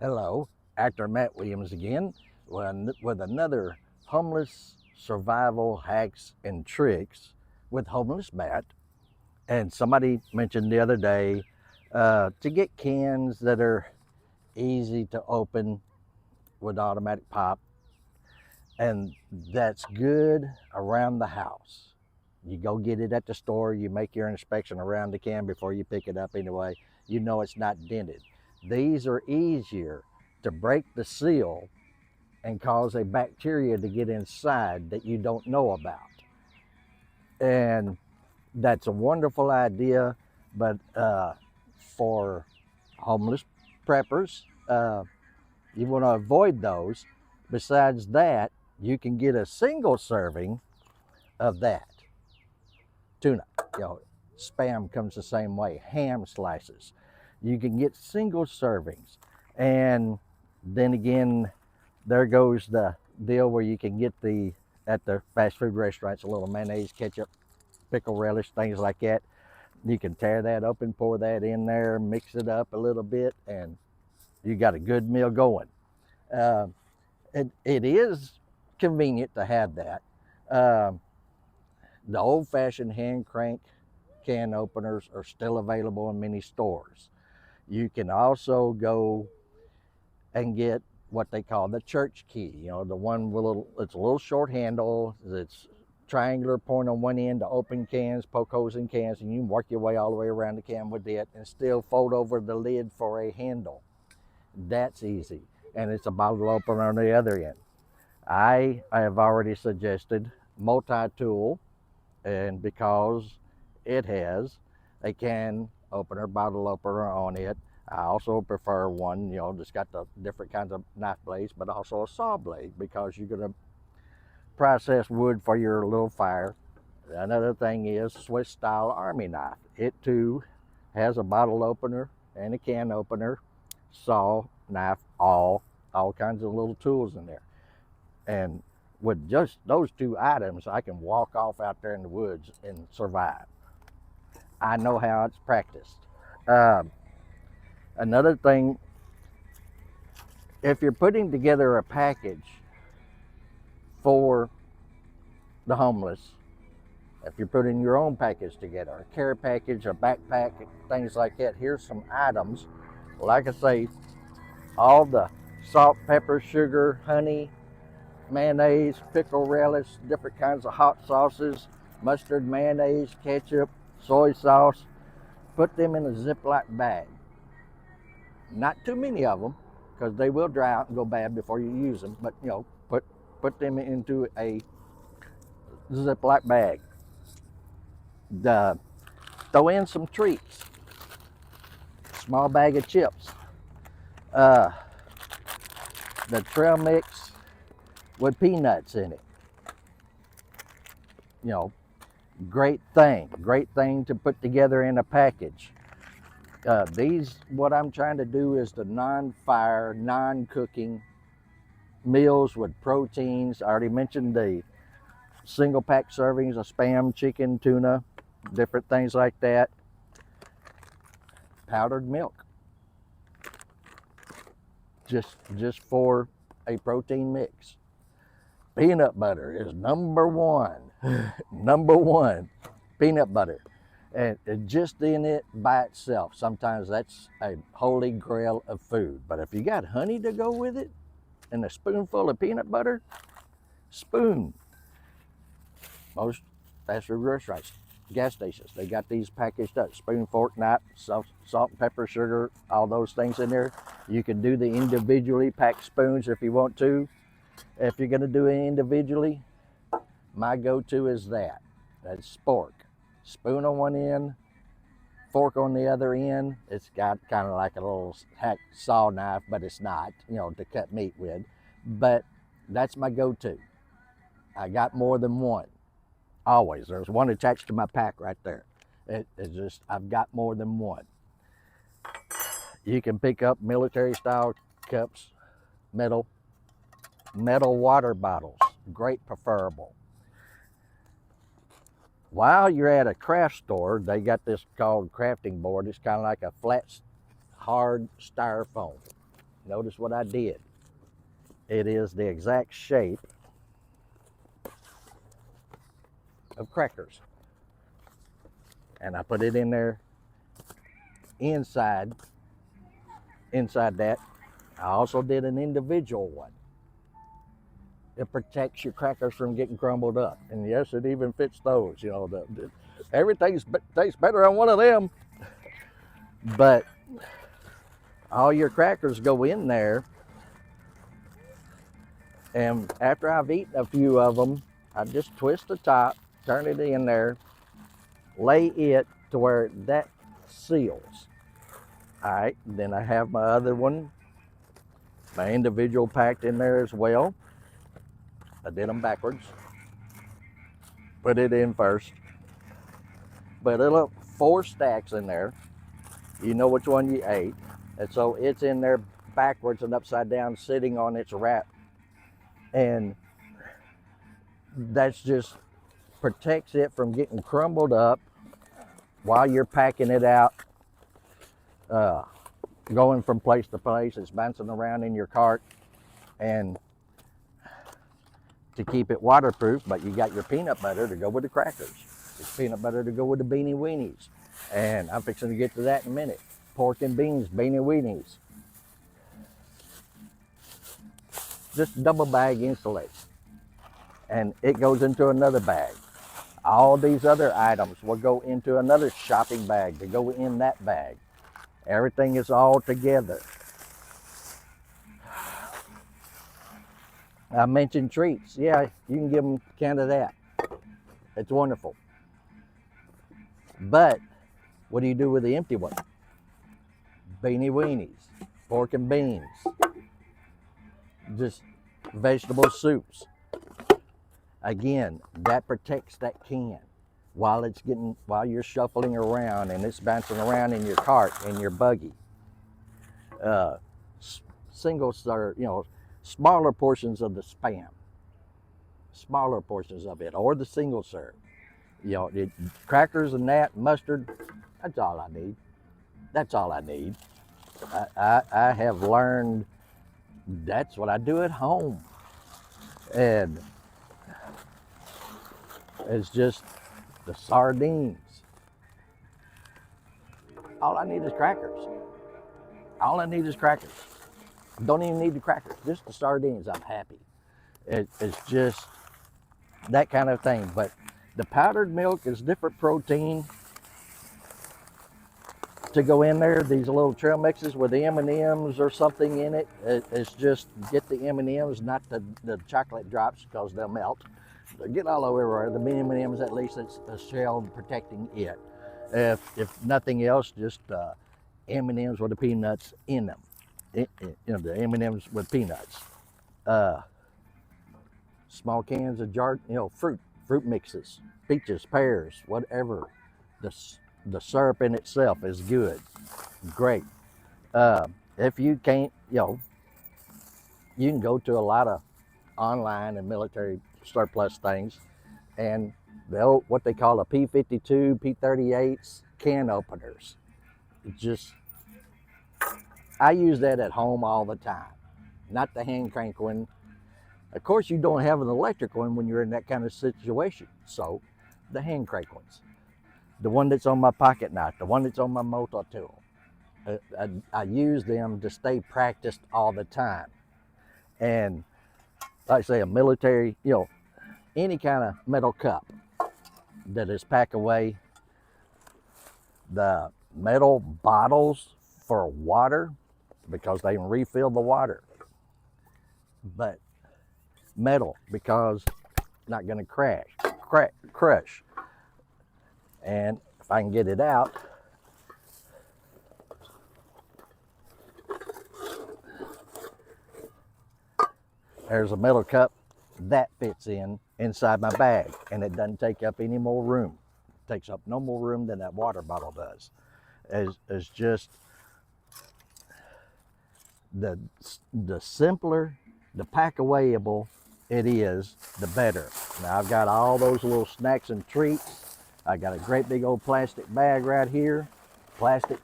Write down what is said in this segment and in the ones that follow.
Hello, actor Matt Williams again with another homeless survival hacks and tricks with Homeless Matt. And somebody mentioned the other day to get cans that are easy to open with automatic pop, and that's good around the house. You go get it at the store, you make your inspection around the can before you pick it up anyway. You know it's not dented. These are easier to break the seal and cause a bacteria to get inside that you don't know about. And that's a wonderful idea, but for homeless preppers, you want to avoid those. Besides that, you can get a single serving of that tuna. You know, spam comes the same way. Ham slices. You can get single servings, and then again, there goes the deal where you can get at the fast food restaurants a little mayonnaise, ketchup, pickle relish, things like that. You can tear that open, pour that in there, mix it up a little bit, and you got a good meal going. Uh, it is convenient to have that. Um, the old-fashioned hand crank can openers are still available in many stores. You can also go and get what they call the church key. You know, the one with it's a little short handle. It's triangular point on one end to open cans, poke holes in cans, and you can work your way all the way around the can with it and still fold over the lid for a handle. That's easy. And it's a bottle opener on the other end. I have already suggested multi-tool, and because it has a can opener, bottle opener on it, I also prefer one, that's got the different kinds of knife blades, but also a saw blade because you're going to process wood for your little fire. Another thing is Swiss style army knife. It too has a bottle opener and a can opener, saw, knife, all kinds of little tools in there. And with just those two items, I can walk off out there in the woods and survive. I know how it's practiced. Um, Another thing, if you're putting together a package for the homeless, if you're putting your own package together, a care package, a backpack, things like that, here's some items. Like I say, all the salt, pepper, sugar, honey, mayonnaise, pickle relish, different kinds of hot sauces, mustard, mayonnaise, ketchup, soy sauce. Put them in a Ziploc bag. Not too many of them, because they will dry out and go bad before you use them. But put them into a Ziploc bag. Throw in some treats. Small bag of chips. Uh, the trail mix with peanuts in it. You know, great thing to put together in a package. What I'm trying to do is the non-fire, non-cooking meals with proteins. I already mentioned the single pack servings of spam, chicken, tuna, different things like that. Powdered milk, just for a protein mix. Peanut butter is number one. Number one, peanut butter. And just in it by itself, sometimes that's a holy grail of food. But if you got honey to go with it and a spoonful of peanut butter, spoon. Most fast food restaurants, gas stations, they got these packaged up. Spoon, fork, knife, salt, and pepper, sugar, all those things in there. You can do the individually packed spoons if you want to. If you're going to do it individually, my go-to is that. That's spork. Spoon on one end, fork on the other end. It's got kind of like a little hack saw knife, but it's not, to cut meat with. But that's my go-to. I got more than one. Always. There's one attached to my pack right there. It's just, I've got more than one. You can pick up military style cups, metal water bottles, great preferable. While you're at a craft store, they got this called crafting board. It's kind of like a flat, hard styrofoam. Notice what I did. It is the exact shape of crackers. And I put it in there inside that. I also did an individual one. It protects your crackers from getting crumbled up. And yes, it even fits those. You know, everything tastes better on one of them. But all your crackers go in there. And after I've eaten a few of them, I just twist the top, turn it in there, lay it to where that seals. All right, then I have my other one, my individual packed in there as well. I did them backwards. Put it in first. But it'll 4 stacks in there. You know which one you ate. And so it's in there backwards and upside down, sitting on its wrap. And that's just protects it from getting crumbled up while you're packing it out, going from place to place. It's bouncing around in your cart, and to keep it waterproof. But you got your peanut butter to go with the crackers. It's peanut butter to go with the beanie weenies, and I'm fixing to get to that in a minute. Pork and beans beanie weenies. Just double bag insulates, and it goes into another bag. All these other items will go into another shopping bag to go in that bag. Everything is all together. I mentioned treats. Yeah, you can give them a can of that. It's wonderful. But what do you do with the empty one? Beanie weenies, pork and beans, just vegetable soups. Again, that protects that can while you're shuffling around and it's bouncing around in your cart, in your buggy. Single serve, smaller portions of the Spam, smaller portions of it, or the single serve. Crackers and that, mustard, that's all I need. That's all I need. I have learned that's what I do at home. And it's just the sardines. All I need is crackers. All I need is crackers. Don't even need the crackers, just the sardines. I'm happy. It's just that kind of thing. But the powdered milk is different protein to go in there. These little trail mixes with the M&Ms or something in it. It's just get the M&Ms, not the chocolate drops, because they'll melt. Get all over the M&Ms. At least it's a shell protecting it. If nothing else, just M&Ms with the peanuts in them. The M&Ms with peanuts. Small cans of fruit mixes, peaches, pears, whatever. The syrup in itself is good, great. If you can't, you can go to a lot of online and military surplus things, and what they call a P52, P38s can openers. I use that at home all the time, not the hand crank one. Of course, you don't have an electric one when you're in that kind of situation, so the hand crank ones. The one that's on my pocket knife, the one that's on my multi-tool. I use them to stay practiced all the time. And like I say, a military, any kind of metal cup that is packed away. The metal bottles for water, because they can refill the water. But metal, because it's not going to crush. And if I can get it out, there's a metal cup that fits inside my bag, and it doesn't take up any more room. It takes up no more room than that water bottle does. It's just the simpler, the pack-awayable it is, the better. Now I've got all those little snacks and treats. I got a great big old plastic bag right here. Plastic,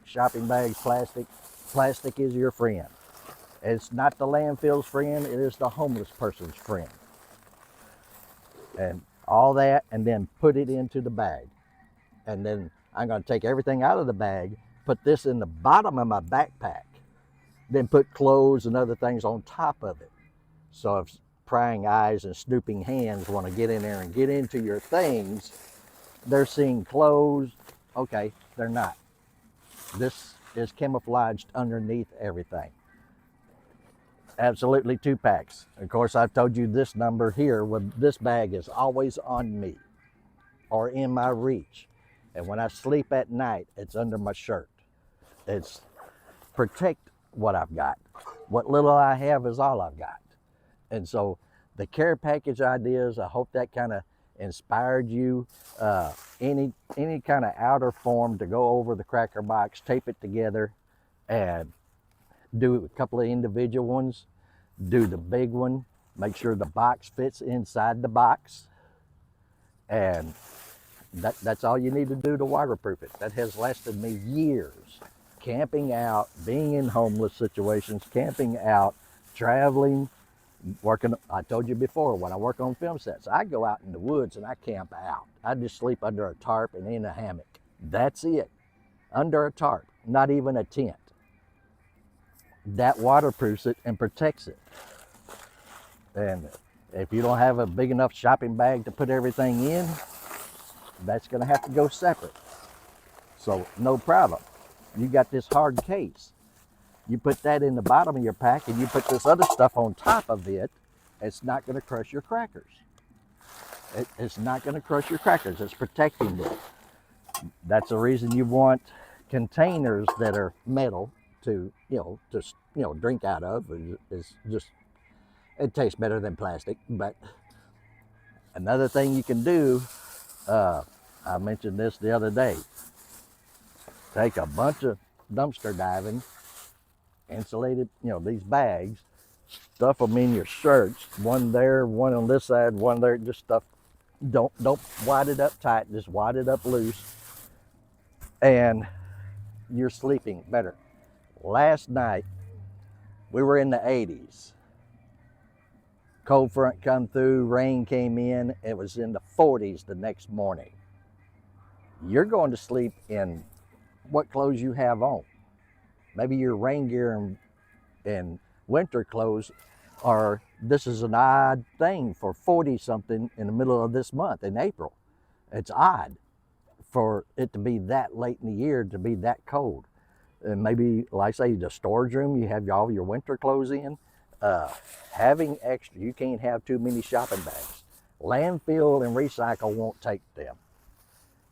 shopping bags, plastic. Plastic is your friend. It's not the landfill's friend, it is the homeless person's friend. And all that, and then put it into the bag. And then I'm going to take everything out of the bag, put this in the bottom of my backpack, then put clothes and other things on top of it. So if prying eyes and snooping hands want to get in there and get into your things, they're seeing clothes. Okay, they're not. This is camouflaged underneath everything. Absolutely 2 packs. Of course, I've told you this number here, with this bag is always on me or in my reach. And when I sleep at night, it's under my shirt. It's protect what I've got. What little I have is all I've got. And so the care package ideas, I hope that kind of inspired you. Any kind of outer form to go over the cracker box, tape it together, and do a couple of individual ones, do the big one, make sure the box fits inside the box, and that's all you need to do to waterproof it. That has lasted me years. Camping out, being in homeless situations, camping out, traveling, working. I told you before, when I work on film sets, I go out in the woods and I camp out. I just sleep under a tarp and in a hammock. That's it. Under a tarp, not even a tent. That waterproofs it and protects it. And if you don't have a big enough shopping bag to put everything in, that's going to have to go separate. So no problem. You got this hard case. You put that in the bottom of your pack and you put this other stuff on top of it, it's not going to crush your crackers. It's not going to crush your crackers. It's protecting them. That's the reason you want containers that are metal to drink out of. Is just, it tastes better than plastic. But another thing you can do, I mentioned this the other day, take a bunch of dumpster diving, insulated, these bags, stuff them in your shirts, one there, one on this side, one there, just stuff. Don't wad it up tight, just wad it up loose, and you're sleeping better. Last night, we were in the 80s. Cold front come through, rain came in, it was in the 40s the next morning. You're going to sleep in what clothes you have on. Maybe your rain gear and winter clothes are, this is an odd thing for 40 something in the middle of this month in April. It's odd for it to be that late in the year to be that cold. And maybe, like I say, the storage room, you have all your winter clothes in. Having extra, you can't have too many shopping bags. Landfill and recycle won't take them.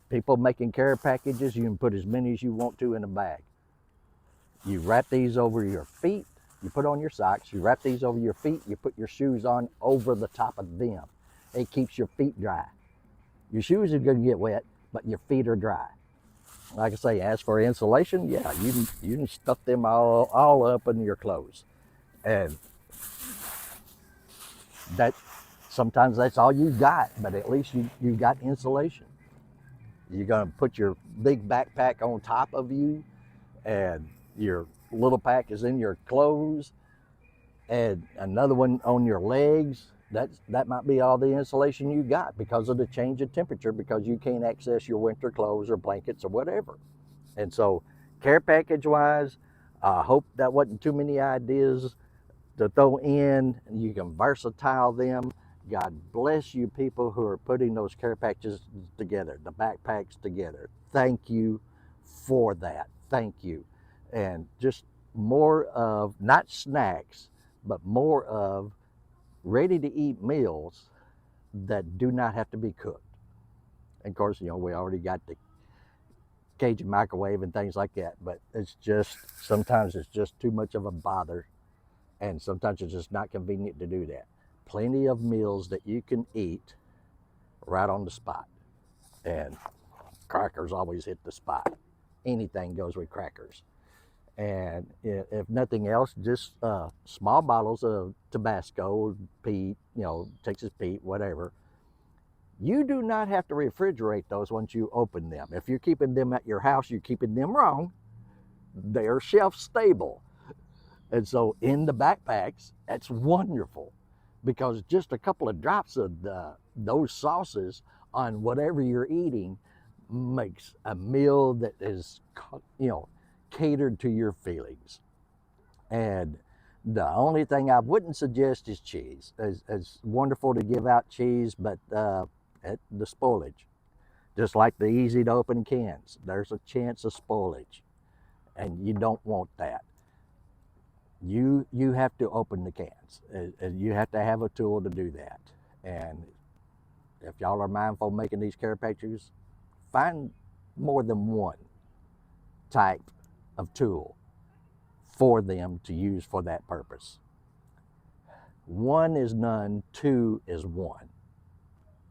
People making care packages, you can put as many as you want to in a bag. You wrap these over your feet, you put on your socks, you wrap these over your feet, you put your shoes on over the top of them. It keeps your feet dry. Your shoes are going to get wet, but your feet are dry. Like I say, as for insulation, yeah, you can stuff them all up in your clothes. And that, sometimes that's all you got, but at least you got insulation. You're going to put your big backpack on top of you, and your little pack is in your clothes, and another one on your legs. That might be all the insulation you got because of the change of temperature, because you can't access your winter clothes or blankets or whatever. And so, care package wise, I hope that wasn't too many ideas to throw in. You can versatile them. God bless you people who are putting those care packages together, the backpacks together. Thank you for that. Thank you. And just more of, not snacks, but more of ready to eat meals that do not have to be cooked. And of course, we already got the Cajun microwave and things like that, but it's just, sometimes it's just too much of a bother, and sometimes it's just not convenient to do that. Plenty of meals that you can eat right on the spot. And crackers always hit the spot. Anything goes with crackers. And if nothing else, just small bottles of Tabasco, Pete, Texas Pete, whatever. You do not have to refrigerate those once you open them. If you're keeping them at your house, you're keeping them wrong. they're shelf stable. And so in the backpacks, that's wonderful because just a couple of drops of those sauces on whatever you're eating makes a meal that is, catered to your feelings. And the only thing I wouldn't suggest is cheese. It's wonderful to give out cheese, but the spoilage, just like the easy to open cans, there's a chance of spoilage, and you don't want that. You have to open the cans. You have to have a tool to do that. And if y'all are mindful of making these care packages, find more than one type of tool for them to use for that purpose. One is none, two is one.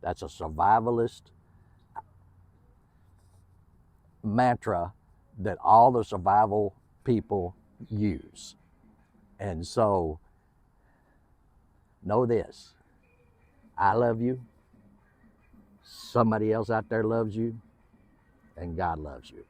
That's a survivalist mantra that all the survival people use. And so, know this: I love you, somebody else out there loves you, and God loves you.